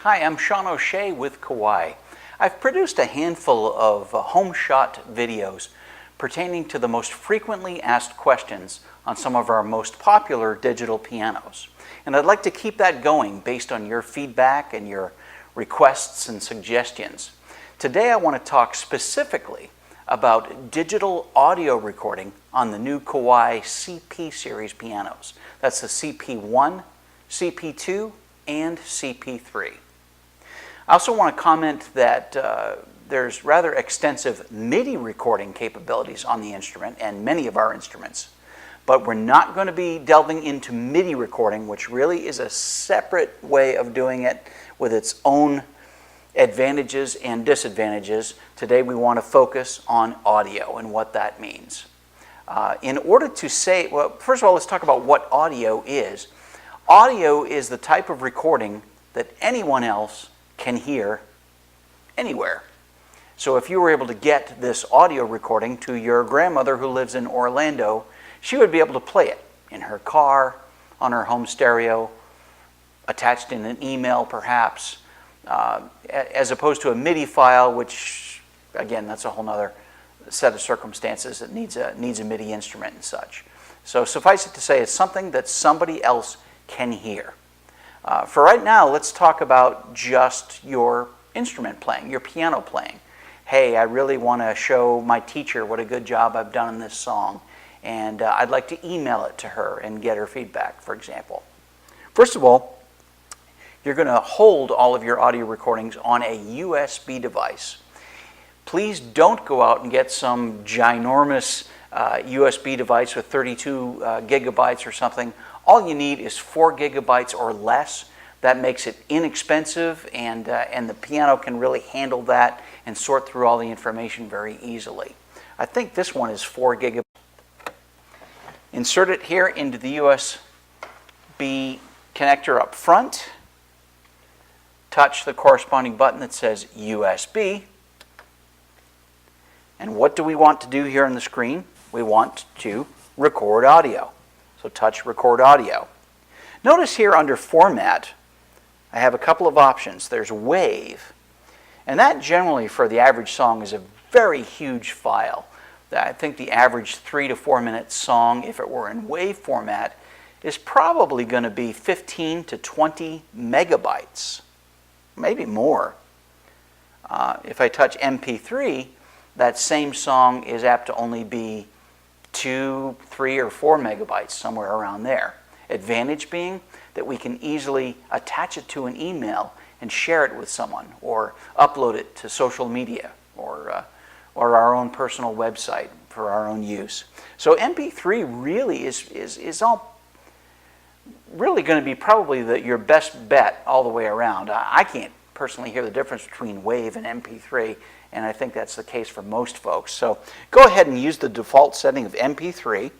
Hi, I'm Sean O'Shea with Kawai. I've produced a handful of home shot videos pertaining to the most frequently asked questions on some of our most popular digital pianos. And I'd like to keep that going based on your feedback and your requests and suggestions. Today I want to talk specifically about digital audio recording on the new Kawai CP series pianos. That's the CP1, CP2, and CP3. I also want to comment that there's rather extensive MIDI recording capabilities on the instrument and many of our instruments. But we're not going to be delving into MIDI recording, which really is a separate way of doing it with its own advantages and disadvantages. Today we want to focus on audio and what that means. In order to say, well, first of all, let's talk about what audio is. Audio is the type of recording that anyone else can hear anywhere. So if you were able to get this audio recording to your grandmother who lives in Orlando, she would be able to play it in her car, on her home stereo, attached in an email perhaps, as opposed to a MIDI file, which, again, that's a whole other set of circumstances that needs a MIDI instrument and such. So suffice it to say, it's something that somebody else can hear. For right now, let's talk about just your instrument playing, your piano playing. Hey, I really want to show my teacher what a good job I've done in this song, and I'd like to email it to her and get her feedback, for example. First of all, you're going to hold all of your audio recordings on a USB device. Please don't go out and get some ginormous USB device with 32 gigabytes or something. All you need is 4 gigabytes or less. That makes it inexpensive, and the piano can really handle that and sort through all the information very easily. I think this one is 4 gigabytes. Insert it here into the USB connector up front. Touch the corresponding button that says USB. And what do we want to do here on the screen? We want to record audio. So touch Record Audio. Notice here under Format, I have a couple of options. There's Wave, and that generally for the average song is a very huge file. I think the average 3 to 4 minute song, if it were in Wave format, is probably going to be 15 to 20 megabytes, maybe more. If I touch MP3, that same song is apt to only be 2, 3, or 4 megabytes, somewhere around there. Advantage being that we can easily attach it to an email and share it with someone, or upload it to social media, or our own personal website for our own use. So MP3 really is all really going to be probably your best bet all the way around. I can't personally hear the difference between Wave and MP3, and I think that's the case for most folks. So go ahead and use the default setting of MP3.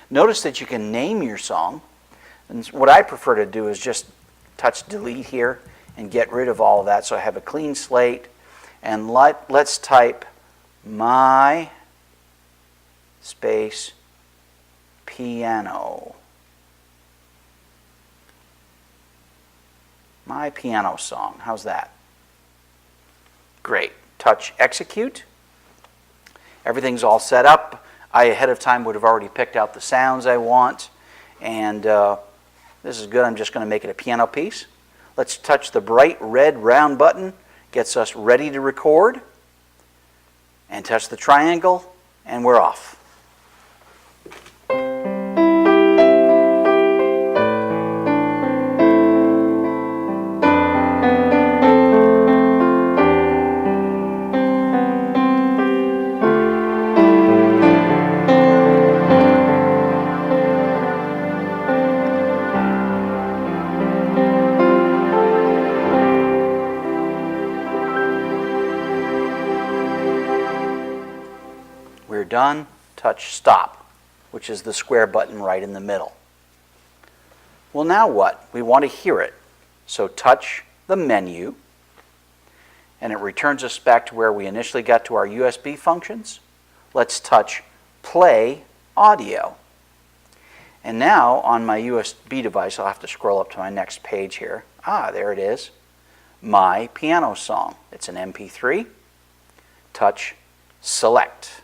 Notice that you can name your song. And what I prefer to do is just touch delete here and get rid of all of that so I have a clean slate. And let's type my space piano. My piano song. How's that? Great. Touch execute. Everything's all set up. I ahead of time would have already picked out the sounds I want, and this is good. I'm just going to make it a piano piece. Let's touch the bright red round button. Gets us ready to record. And touch the triangle, and we're off. We're done. Touch stop, which is the square button right in the middle. Well, now what? We want to hear it. So touch the menu, and it returns us back to where we initially got to our USB functions. Let's touch play audio. And now on my USB device, I'll have to scroll up to my next page here. There it is. my piano song. It's an MP3. Touch Select.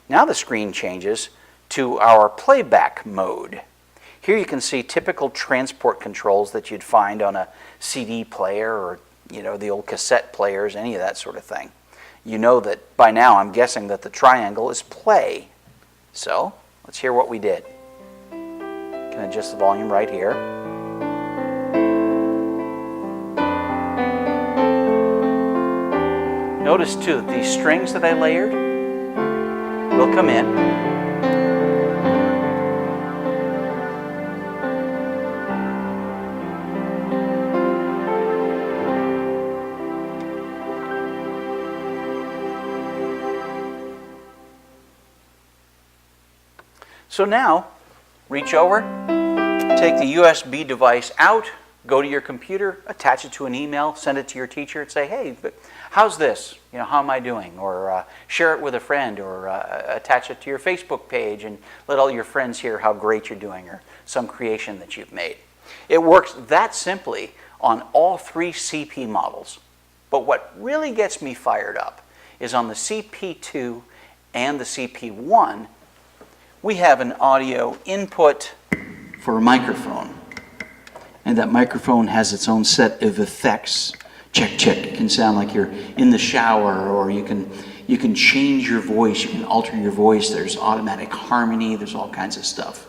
Now the screen changes to our playback mode. Here you can see typical transport controls that you'd find on a CD player or the old cassette players, any of that sort of thing. You know that by now, I'm guessing that the triangle is play. So let's hear what we did. Can adjust the volume right here. Notice too that these strings that I layered will come in. So now, reach over, take the USB device out, go to your computer, attach it to an email, send it to your teacher, and say, hey, how's this? How am I doing? Or share it with a friend, or attach it to your Facebook page and let all your friends hear how great you're doing, or some creation that you've made. It works that simply on all 3 CP models. But what really gets me fired up is on the CP2 and the CP1, we have an audio input for a microphone. And that microphone has its own set of effects. Check, check. It can sound like you're in the shower, or you can change your voice, you can alter your voice. There's automatic harmony, there's all kinds of stuff.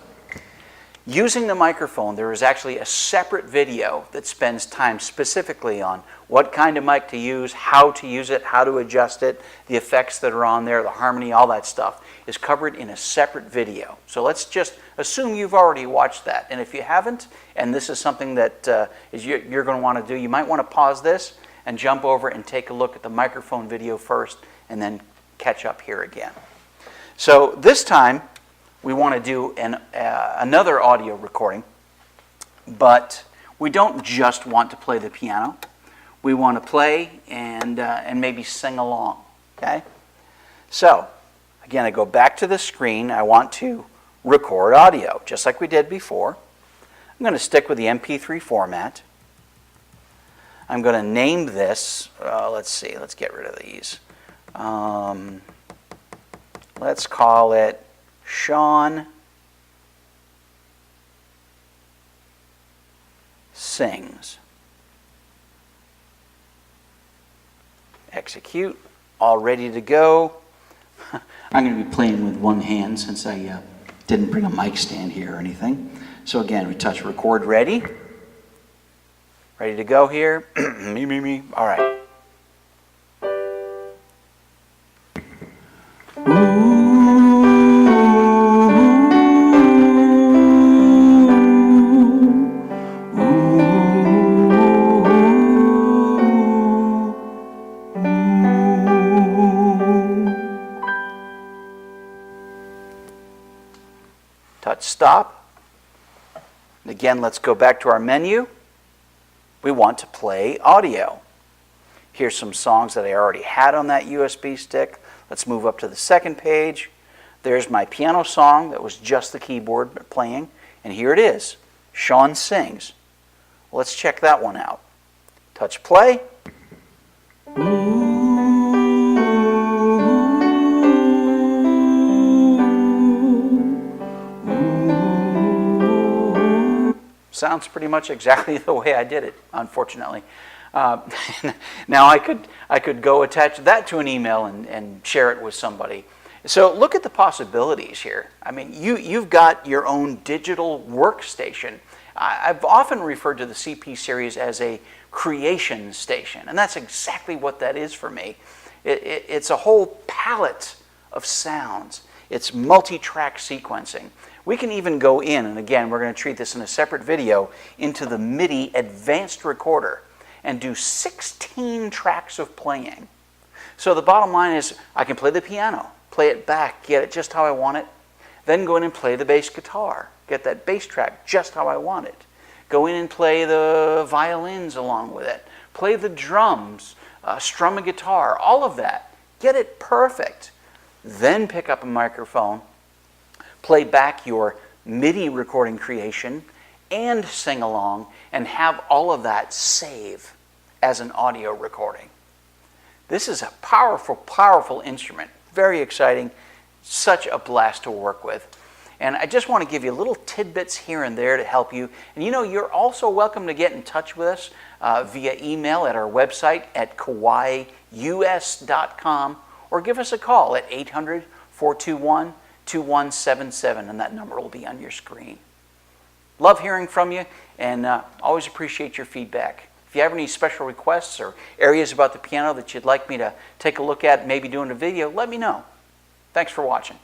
Using the microphone, there is actually a separate video that spends time specifically on what kind of mic to use, how to use it, how to adjust it, the effects that are on there, the harmony, all that stuff is covered in a separate video. So let's just assume you've already watched that. And if you haven't, and this is something that you're going to want to do, you might want to pause this and jump over and take a look at the microphone video first, and then catch up here again. So this time, we want to do another audio recording, but we don't just want to play the piano. We want to play and maybe sing along, okay? So, again, I go back to the screen. I want to record audio, just like we did before. I'm going to stick with the MP3 format. I'm going to name this, let's see, let's get rid of these. Let's call it Sean Sings. Execute. All ready to go. I'm going to be playing with one hand since I didn't bring a mic stand here or anything. So again, we touch record ready. Ready to go here. me. All right. Touch stop. And again, let's go back to our menu. We want to play audio. Here's some songs that I already had on that USB stick. Let's move up to the second page. There's my piano song that was just the keyboard playing. And here it is, Sean Sings. Let's check that one out. Touch play. Sounds pretty much exactly the way I did it, unfortunately. Now I could go attach that to an email and share it with somebody. So look at the possibilities here. I mean, you've got your own digital workstation. I've often referred to the CP series as a creation station, and that's exactly what that is for me. It's a whole palette of sounds. It's multi-track sequencing. We can even go in, and again, we're going to treat this in a separate video, into the MIDI advanced recorder and do 16 tracks of playing. So the bottom line is I can play the piano, play it back, get it just how I want it, then go in and play the bass guitar, get that bass track just how I want it. Go in and play the violins along with it, play the drums, strum a guitar, all of that. Get it perfect. Then pick up a microphone, play back your MIDI recording creation, and sing along, and have all of that save as an audio recording. This is a powerful, powerful instrument. Very exciting. Such a blast to work with. And I just want to give you little tidbits here and there to help you. And you know, you're also welcome to get in touch with us via email at our website at kawaius.com, or give us a call at 800-421-2177, and that number will be on your screen. Love hearing from you, and always appreciate your feedback. If you have any special requests or areas about the piano that you'd like me to take a look at, maybe doing a video, let me know. Thanks for watching.